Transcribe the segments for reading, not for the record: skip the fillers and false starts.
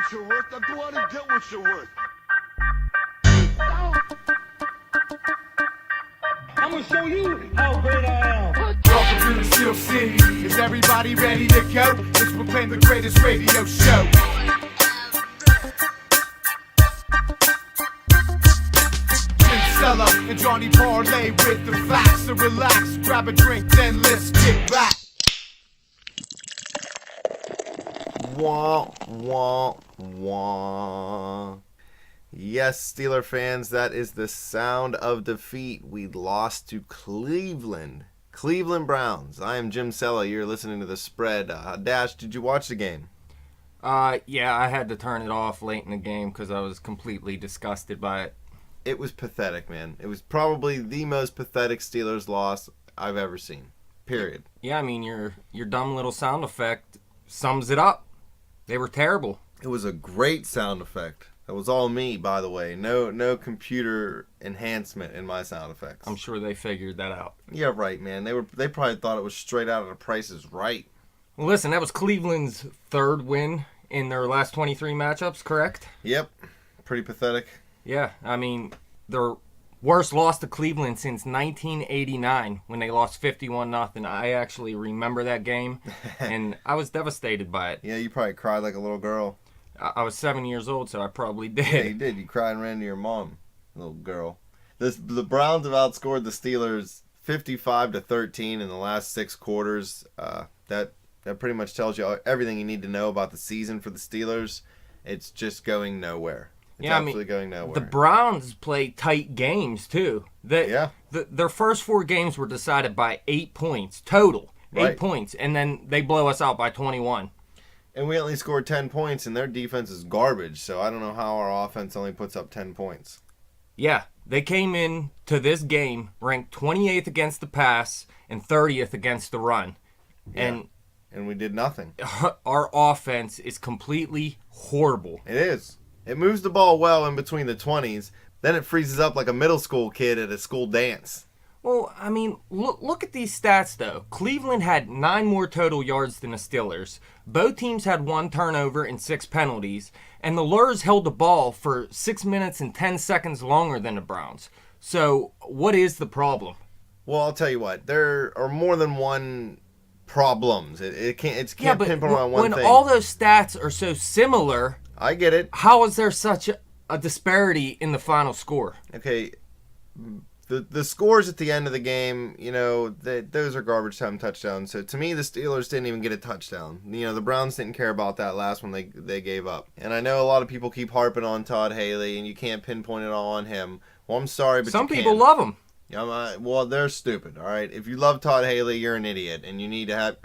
what you're worth. Now go out and get what you're worth. I'm gonna show you how great I am. Welcome to the Steel City. Is everybody ready to go? This will play the greatest radio show. Cella and Johnny parlay with the facts. So relax, grab a drink, then let's kick back. Wah, wah, wah. Yes, Steeler fans, that is the sound of defeat. We lost to Cleveland. Cleveland Browns. I am Jim Cella. You're listening to The Spread. Dash, did you watch the game? Yeah, I had to turn it off late in the game because I was completely disgusted by it. It was pathetic, man. It was probably the most pathetic Steelers loss I've ever seen. Period. Yeah, I mean, your dumb little sound effect sums it up. They were terrible. It was a great sound effect. That was all me, by the way. No computer enhancement in my sound effects. I'm sure they figured that out. Yeah, right, man. They probably thought it was straight out of The Price is Right. Well, listen, that was Cleveland's third win in their last 23 matchups, correct? Yep. Pretty pathetic. Yeah, I mean, their worst loss to Cleveland since 1989 when they lost 51-0. I actually remember that game, and I was devastated by it. Yeah, you probably cried like a little girl. I was 7 years old, so I probably did. Yeah, you did. You cried and ran to your mom, little girl. The Browns have outscored the Steelers 55-13 in the last 6 quarters. That pretty much tells you everything you need to know about the season for the Steelers. It's just going nowhere. It's absolutely going nowhere. The Browns play tight games, too. Their first 4 games were decided by 8 points total. 8 points, and then they blow us out by 21. And we only scored 10 points, and their defense is garbage, so I don't know how our offense only puts up 10 points. Yeah, they came in to this game ranked 28th against the pass and 30th against the run. Yeah. And we did nothing. Our offense is completely horrible. It is. It moves the ball well in between the 20s, then it freezes up like a middle school kid at a school dance. Well, I mean, look at these stats, though. Cleveland had 9 more total yards than the Steelers. Both teams had 1 turnover and 6 penalties. And the Lurs held the ball for 6 minutes and 10 seconds longer than the Browns. So, what is the problem? Well, I'll tell you what. There are more than one problems. It can't pinpoint on one thing. When all those stats are so similar... I get it. How is there such a disparity in the final score? Okay, the scores at the end of the game, you know, those are garbage time touchdowns. So to me, the Steelers didn't even get a touchdown. You know, the Browns didn't care about that last one they gave up. And I know a lot of people keep harping on Todd Haley, and you can't pinpoint it all on him. Well, I'm sorry, but some people love him. Well, they're stupid. All right, if you love Todd Haley, you're an idiot, and you need to have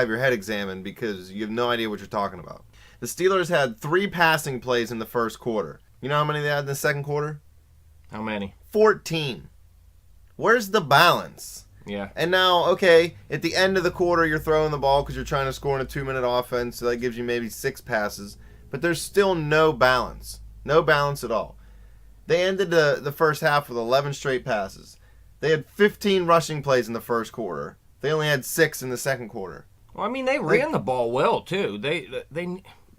your head examined because you have no idea what you're talking about. The Steelers had 3 passing plays in the first quarter. You know how many they had in the second quarter? How many? 14. Where's the balance? Yeah. And now, okay, at the end of the quarter, you're throwing the ball because you're trying to score in a 2-minute offense, so that gives you maybe 6 passes. But there's still no balance. No balance at all. They ended the first half with 11 straight passes. They had 15 rushing plays in the first quarter. They only had 6 in the second quarter. Well, I mean, they ran the ball well, too.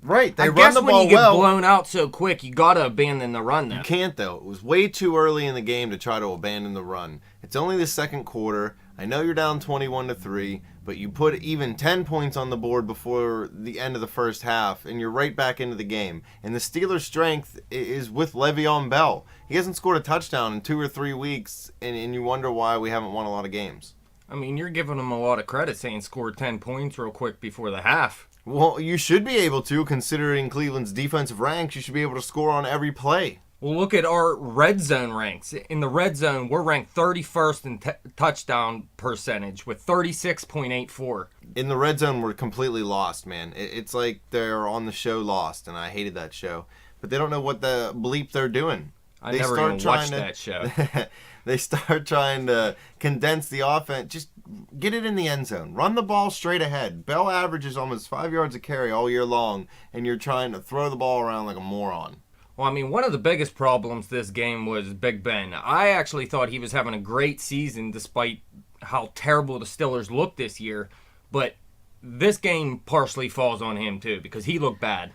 Right, they run the ball well. I guess when you get blown out so quick, you got to abandon the run, though. You can't, though. It was way too early in the game to try to abandon the run. It's only the second quarter. I know you're down 21-3, but you put even 10 points on the board before the end of the first half, and you're right back into the game. And the Steelers' strength is with Le'Veon Bell. He hasn't scored a touchdown in 2 or 3 weeks, and you wonder why we haven't won a lot of games. I mean, you're giving him a lot of credit saying scored 10 points real quick before the half. Well, you should be able to, considering Cleveland's defensive ranks. You should be able to score on every play. Well, look at our red zone ranks. In the red zone, we're ranked 31st in touchdown percentage with 36.84. In the red zone, we're completely lost, man. It's like they're on the show Lost, and I hated that show. But they don't know what the bleep they're doing. I never even watched that show. They start trying to condense the offense. Just get it in the end zone. Run the ball straight ahead. Bell averages almost 5 yards a carry all year long, and you're trying to throw the ball around like a moron. Well, I mean, one of the biggest problems this game was Big Ben. I actually thought he was having a great season despite how terrible the Steelers looked this year. But this game partially falls on him, too, because he looked bad.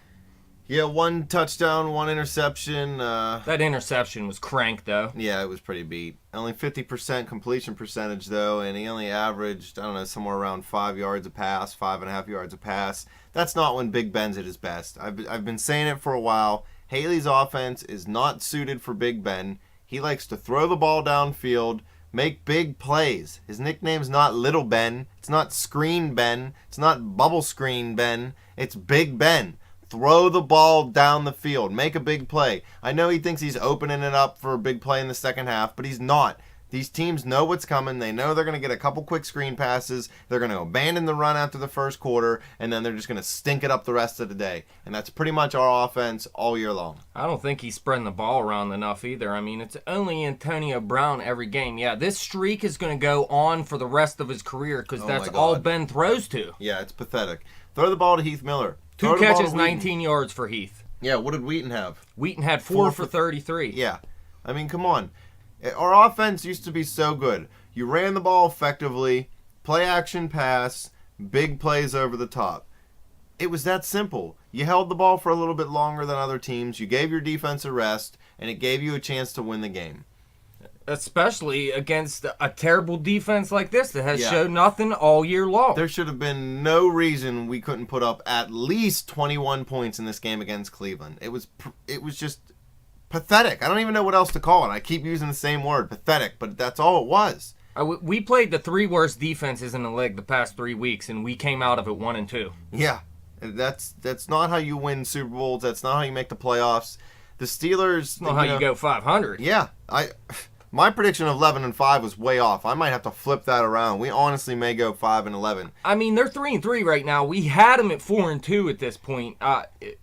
Yeah, 1 touchdown, 1 interception. That interception was crank, though. Yeah, it was pretty beat. Only 50% completion percentage, though, and he only averaged, I don't know, somewhere around 5 yards a pass, 5.5 yards a pass. That's not when Big Ben's at his best. I've been saying it for a while. Haley's offense is not suited for Big Ben. He likes to throw the ball downfield, make big plays. His nickname's not Little Ben. It's not Screen Ben. It's not Bubble Screen Ben. It's Big Ben. Throw the ball down the field. Make a big play. I know he thinks he's opening it up for a big play in the second half, but he's not. These teams know what's coming. They know they're going to get a couple quick screen passes. They're going to abandon the run after the first quarter, and then they're just going to stink it up the rest of the day. And that's pretty much our offense all year long. I don't think he's spreading the ball around enough either. I mean, it's only Antonio Brown every game. Yeah, this streak is going to go on for the rest of his career because that's all Ben throws to. Yeah, it's pathetic. Throw the ball to Heath Miller. 2 catches, 19 yards for Heath. Yeah, what did Wheaton have? Wheaton had 4 for 33. Yeah. I mean, come on. Our offense used to be so good. You ran the ball effectively, play action pass, big plays over the top. It was that simple. You held the ball for a little bit longer than other teams. You gave your defense a rest, and it gave you a chance to win the game. Especially against a terrible defense like this that has showed nothing all year long. There should have been no reason we couldn't put up at least 21 points in this game against Cleveland. It was just pathetic. I don't even know what else to call it. I keep using the same word, pathetic, but that's all it was. We played the 3 worst defenses in the league the past 3 weeks, and we came out of it 1-2. Yeah, that's not how you win Super Bowls. That's not how you make the playoffs. The Steelers. It's not how you go 500. Yeah, my prediction of 11-5 was way off. I might have to flip that around. We honestly may go 5-11. I mean, they're 3-3 right now. We had them at 4-2 at this point,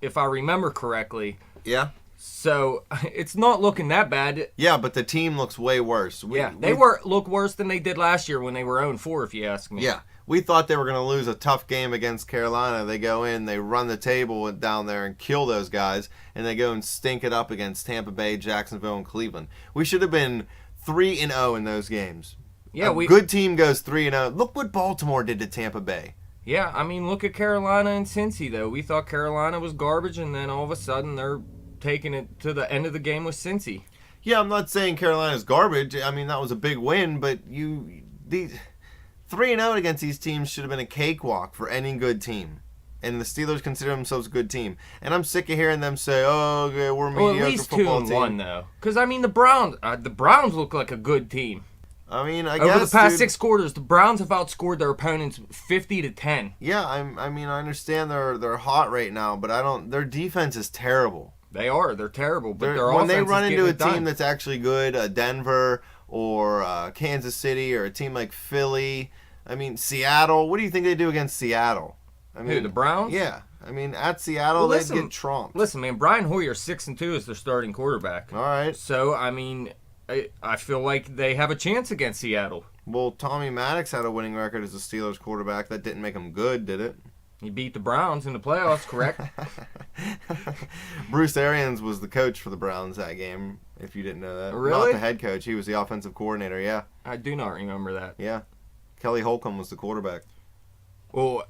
if I remember correctly. Yeah. So it's not looking that bad. Yeah, but the team looks way worse. They look worse than they did last year when they were 0-4, if you ask me. Yeah. We thought they were going to lose a tough game against Carolina. They go in, they run the table down there and kill those guys, and they go and stink it up against Tampa Bay, Jacksonville, and Cleveland. We should have been 3-0 in those games. Yeah, a good team goes 3-0. Look what Baltimore did to Tampa Bay. Yeah, I mean, look at Carolina and Cincy, though. We thought Carolina was garbage, and then all of a sudden they're taking it to the end of the game with Cincy. Yeah, I'm not saying Carolina's garbage. I mean, that was a big win, but these 3-0 against these teams should have been a cakewalk for any good team. And the Steelers consider themselves a good team. And I'm sick of hearing them say, "Oh, okay, we're a mediocre football team." At least 2-1 though, because I mean the Browns look like a good team. I mean, I over guess the past 6 quarters, the Browns have outscored their opponents 50-10. Yeah, I mean, I understand they're hot right now, but their defense is terrible. They're terrible, but their when offense they run is into a getting it team done. that's actually good, Denver or Kansas City or a team like Philly. I mean, Seattle. What do you think they do against Seattle? I mean, Who, the Browns? Yeah. I mean, at Seattle, they'd get trumped. Listen, man, Brian Hoyer's 6-2 as their starting quarterback. All right. So, I mean, I feel like they have a chance against Seattle. Well, Tommy Maddox had a winning record as a Steelers quarterback. That didn't make him good, did it? He beat the Browns in the playoffs, correct? Bruce Arians was the coach for the Browns that game, if you didn't know that. Really? Not the head coach. He was the offensive coordinator, yeah. I do not remember that. Yeah. Kelly Holcomb was the quarterback. Well,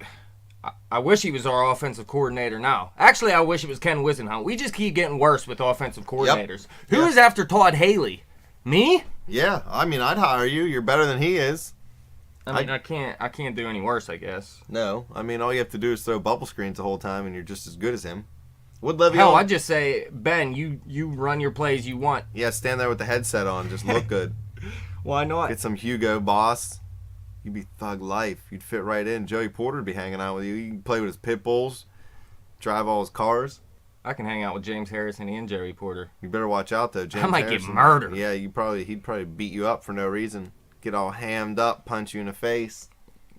I wish he was our offensive coordinator now. Actually, I wish it was Ken Wisenhunt. We just keep getting worse with offensive coordinators. Yep. Who is after Todd Haley? Me? Yeah, I mean, I'd hire you. You're better than he is. I mean, I can't do any worse, I guess. No, I mean, all you have to do is throw bubble screens the whole time, and you're just as good as him. Would Le'Veon? Hell, I'd just say, Ben, you run your plays you want. Yeah, stand there with the headset on, just look good. Why not? Get some Hugo Boss. You'd be thug life. You'd fit right in. Joey Porter would be hanging out with you. You can play with his pit bulls, drive all his cars. I can hang out with James Harrison and Joey Porter. You better watch out, though. James I might Harrison, get murdered. Yeah, he'd probably beat you up for no reason. Get all hammed up, punch you in the face.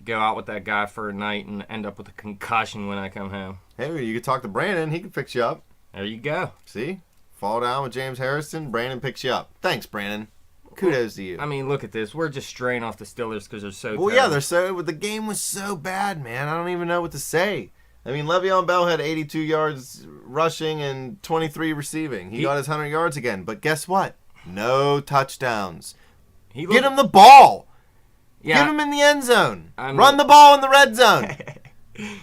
Go out with that guy for a night and end up with a concussion when I come home. Hey, you could talk to Brandon. He could fix you up. There you go. See? Fall down with James Harrison. Brandon picks you up. Thanks, Brandon. Kudos to you. I mean, look at this. We're just straying off the Steelers because they're so Well, yeah, the game was so bad, man. I don't even know what to say. I mean, Le'Veon Bell had 82 yards rushing and 23 receiving. He got his 100 yards again. But guess what? No touchdowns. Get him the ball. Yeah. Get him in the end zone. Run the ball in the red zone.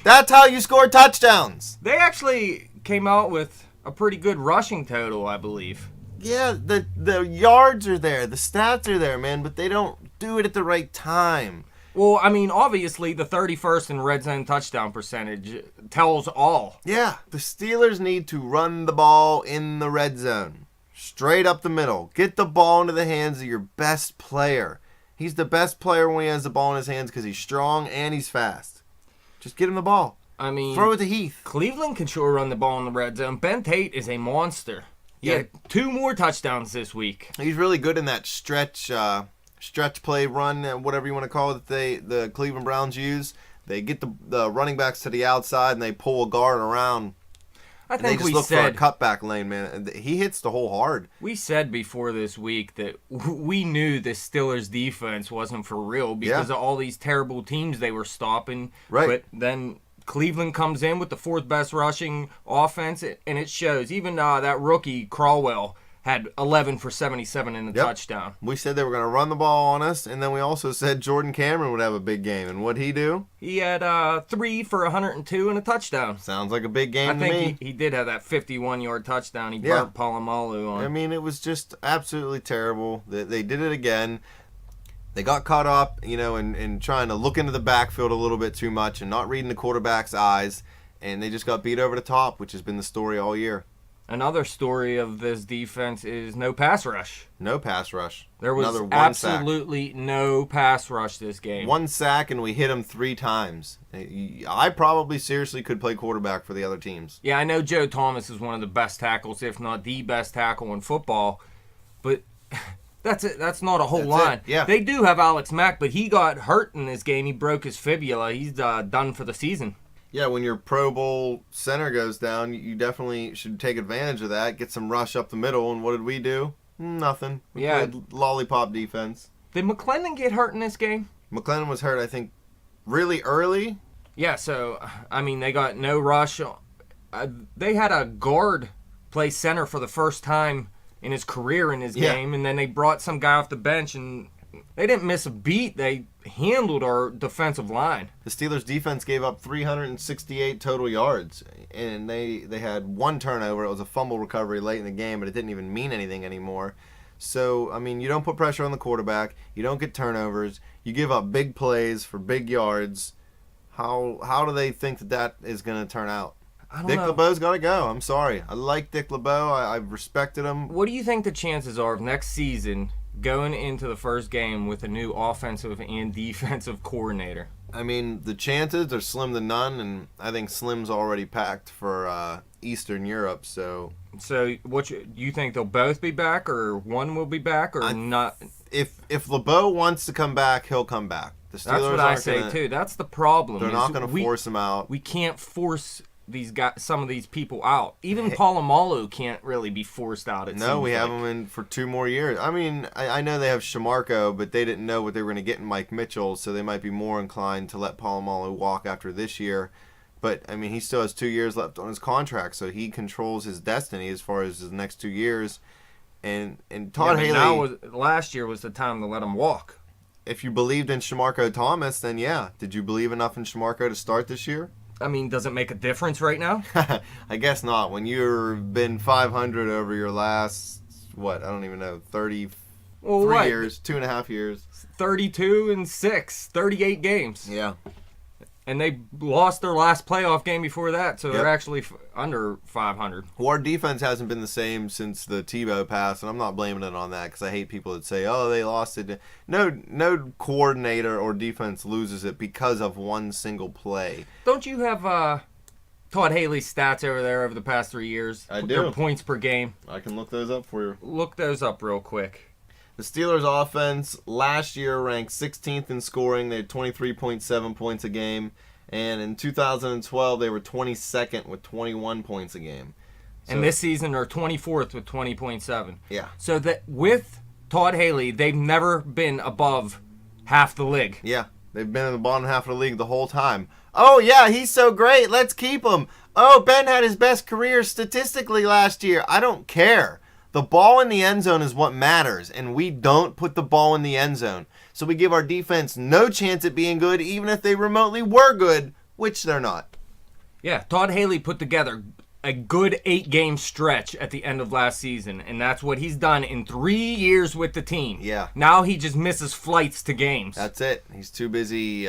That's how you score touchdowns. They actually came out with a pretty good rushing total, I believe. Yeah, the yards are there, the stats are there, man, but they don't do it at the right time. Well, I mean, obviously, the 31st in red zone touchdown percentage tells all. Yeah, the Steelers need to run the ball in the red zone. Straight up the middle. Get the ball into the hands of your best player. He's the best player when he has the ball in his hands because he's strong and he's fast. Just get him the ball. I mean, throw it to Heath. Cleveland can sure run the ball in the red zone. Ben Tate is a monster. Yeah, 2 more touchdowns this week. He's really good in that stretch play run, whatever you want to call it, that the Cleveland Browns use. They get the running backs to the outside and they pull a guard around. I think they just look for a cutback lane, man. He hits the hole hard. We said before this week that we knew the Steelers' defense wasn't for real because of all these terrible teams they were stopping. Right. But then Cleveland comes in with the 4th best rushing offense, and it shows. Even that rookie, Crawwell, had 11 for 77 in the touchdown. We said they were going to run the ball on us, and then we also said Jordan Cameron would have a big game. And what'd he do? He had 3 for 102 and a touchdown. Sounds like a big game to me. I think he did have that 51-yard touchdown. He burnt Polamalu on. I mean, it was just absolutely terrible. They did it again. They got caught up, in trying to look into the backfield a little bit too much and not reading the quarterback's eyes, and they just got beat over the top, which has been the story all year. Another story of this defense is no pass rush. No pass rush. There was absolutely no pass rush this game. 1 sack, and we hit them 3 times. I probably seriously could play quarterback for the other teams. Yeah, I know Joe Thomas is one of the best tackles, if not the best tackle in football, but that's it. That's not a whole line. Yeah. They do have Alex Mack, but he got hurt in this game. He broke his fibula. He's done for the season. Yeah, when your Pro Bowl center goes down, you definitely should take advantage of that, get some rush up the middle, and what did we do? Nothing. We played lollipop defense. Did McClendon get hurt in this game? McClendon was hurt, I think, really early. Yeah, so, I mean, they got no rush. They had a guard play center for the first time in his career in his game, and then they brought some guy off the bench, and they didn't miss a beat. They handled our defensive line. The Steelers' defense gave up 368 total yards, and they had 1 turnover. It was a fumble recovery late in the game, but it didn't even mean anything anymore. So, I mean, you don't put pressure on the quarterback. You don't get turnovers. You give up big plays for big yards. How do they think that is going to turn out? Dick LeBeau's got to go. I'm sorry. I like Dick LeBeau. I've respected him. What do you think the chances are of next season going into the first game with a new offensive and defensive coordinator? I mean, the chances are slim to none, and I think Slim's already packed for Eastern Europe. So what you think they'll both be back, or one will be back, or not? If LeBeau wants to come back, he'll come back. The Steelers That's what I say too. That's the problem. They're not going to force him out. We can't force these guys, some of these people out. Even Polamalu can't really be forced out. No, we have him in for 2 more years. I mean, I know they have Shamarko, but they didn't know what they were going to get in Mike Mitchell, so they might be more inclined to let Polamalu walk after this year. But, I mean, he still has 2 years left on his contract, so he controls his destiny as far as his next 2 years. And Todd Haley... last year was the time to let him walk. If you believed in Shamarko Thomas, then yeah. Did you believe enough in Shamarko to start this year? I mean, does it make a difference right now? I guess not. When you've been 500 over your last, I don't even know, 3 years, 2.5 years. 32-6, 38 games. Yeah. And they lost their last playoff game before that, so they're actually under 500. Well, our defense hasn't been the same since the Tebow pass, and I'm not blaming it on that because I hate people that say, oh, they lost it. No coordinator or defense loses it because of one single play. Don't you have Todd Haley's stats over there over the past 3 years? I do. Their points per game. I can look those up for you. Look those up real quick. The Steelers' offense last year ranked 16th in scoring. They had 23.7 points a game. And in 2012, they were 22nd with 21 points a game. And this season, they're 24th with 20.7. Yeah. So that with Todd Haley, they've never been above half the league. Yeah. They've been in the bottom half of the league the whole time. Oh, yeah, he's so great. Let's keep him. Oh, Ben had his best career statistically last year. I don't care. The ball in the end zone is what matters, and we don't put the ball in the end zone. So we give our defense no chance at being good, even if they remotely were good, which they're not. Yeah, Todd Haley put together a good 8-game stretch at the end of last season, and that's what he's done in 3 years with the team. Yeah. Now he just misses flights to games. That's it. He's too busy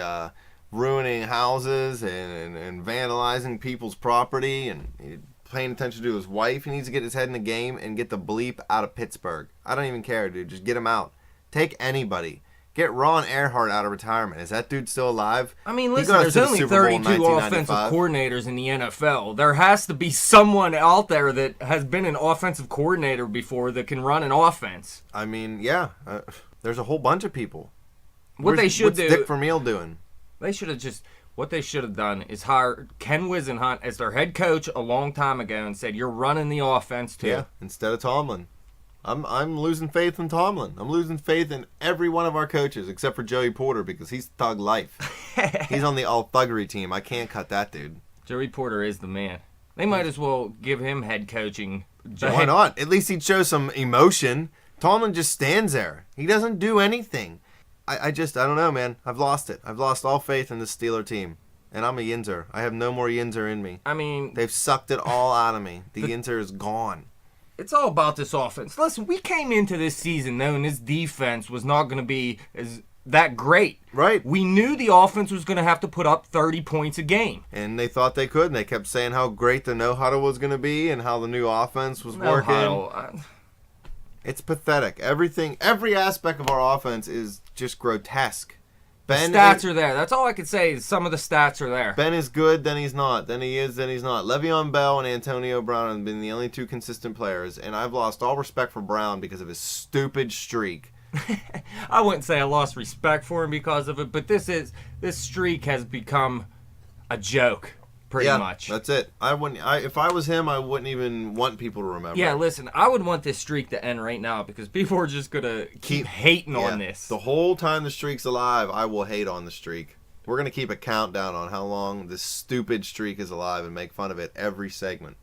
ruining houses and vandalizing people's property and paying attention to his wife. He needs to get his head in the game and get the bleep out of Pittsburgh. I don't even care, dude. Just get him out. Take anybody. Get Ron Earhart out of retirement. Is that dude still alive? I mean, He listen, got us there's to the only Super Bowl 32 offensive 1995. coordinators in the NFL. There has to be someone out there that has been an offensive coordinator before that can run an offense. I mean, yeah. There's a whole bunch of people. What they should what's do, Dick Vermeil doing? they should have just, what they should have done is hire Ken Wisenhunt as their head coach a long time ago and said, you're running the offense too. Yeah, instead of Tomlin. I'm losing faith in Tomlin. I'm losing faith in every one of our coaches except for Joey Porter because he's thug life. He's on the all thuggery team. I can't cut that dude. Joey Porter is the man. They might as well give him head coaching. Why not? At least he'd show some emotion. Tomlin just stands there. He doesn't do anything. I don't know, man. I've lost it. I've lost all faith in the Steeler team. And I'm a Yinzer. I have no more Yinzer in me. I mean, They've sucked it all out of me. The Yinzer is gone. it's all about this offense. Listen, we came into this season knowing this defense was not going to be that great. Right. We knew the offense was going to have to put up 30 points a game. And they thought they could, and they kept saying how great the no-huddle was going to be and how the new offense was working. It's pathetic. Every aspect of our offense is just grotesque. The stats are there. That's all I can say is some of the stats are there. Ben is good, then he's not. Then he is, then he's not. Le'Veon Bell and Antonio Brown have been the only two consistent players, and I've lost all respect for Brown because of his stupid streak. I wouldn't say I lost respect for him because of it, but this streak has become a joke, pretty much. That's it. If I was him, I wouldn't even want people to remember. Yeah, listen, I would want this streak to end right now because people are just gonna keep hating on this. The whole time the streak's alive, I will hate on the streak. We're gonna keep a countdown on how long this stupid streak is alive and make fun of it every segment.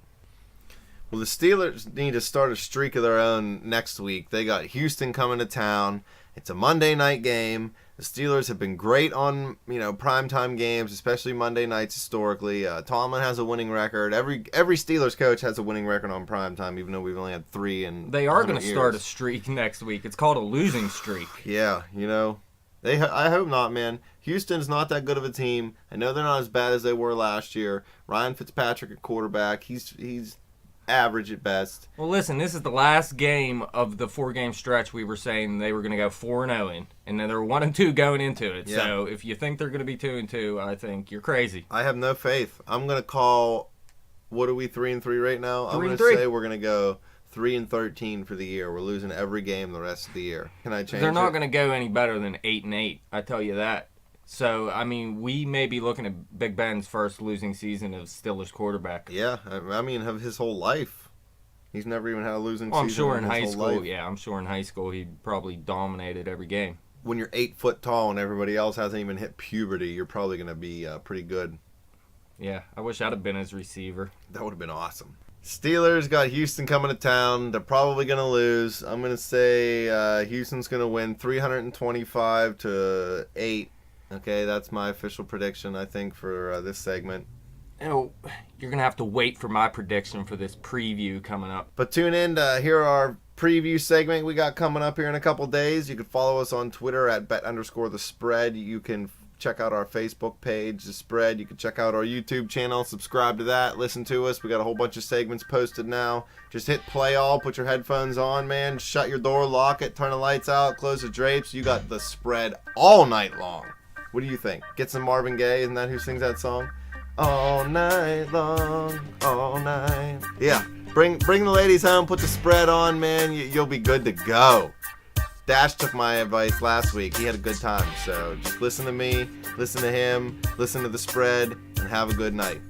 Well, the Steelers need to start a streak of their own next week. They got Houston coming to town. It's a Monday night game. The Steelers have been great on, primetime games, especially Monday nights historically. Tomlin has a winning record. Every Steelers coach has a winning record on primetime, even though we've only had 3 in They are going to 100 start a years. streak next week. It's called a losing streak. Yeah, I hope not, man. Houston's not that good of a team. I know they're not as bad as they were last year. Ryan Fitzpatrick at quarterback. He's average at best. Well, listen, this is the last game of the 4-game stretch we were saying they were going to go 4-0 in, and then they're 1-2 going into it. Yeah. So if you think they're going to be 2-2, I think you're crazy. I have no faith. I'm gonna call. What are we 3-3 right now? I'm gonna 3-3. say we're gonna go 3-13 for the year. We're losing every game the rest of the year. Can I change? They're not it? going to go any better than 8-8. I tell you that. So I mean, we may be looking at Big Ben's first losing season as Steelers quarterback. Yeah, I mean, of his whole life, he's never even had a losing Well, I'm season. sure in his high whole school, life. yeah, I'm sure in high school he probably dominated every game. When you're 8 foot tall and everybody else hasn't even hit puberty, you're probably gonna be pretty good. Yeah, I wish I'd have been his receiver. That would have been awesome. Steelers got Houston coming to town. They're probably going to lose. I'm going to say Houston's going to win 325-8. Okay, that's my official prediction, I think, for this segment. You're going to have to wait for my prediction for this preview coming up. But tune in to hear our preview segment we got coming up here in a couple days. You can follow us on Twitter at bet_the_spread. You can check out our Facebook page, The Spread. You can check out our YouTube channel, subscribe to that, listen to us. We got a whole bunch of segments posted now. Just hit play all, put your headphones on, man. Shut your door, lock it, turn the lights out, close the drapes. You got The Spread all night long. What do you think? Get some Marvin Gaye, isn't that who sings that song? All night long, all night. Yeah, bring the ladies home, put The Spread on, man. You'll be good to go. Dash took my advice last week. He had a good time. So just listen to me, listen to him, listen to The Spread, and have a good night.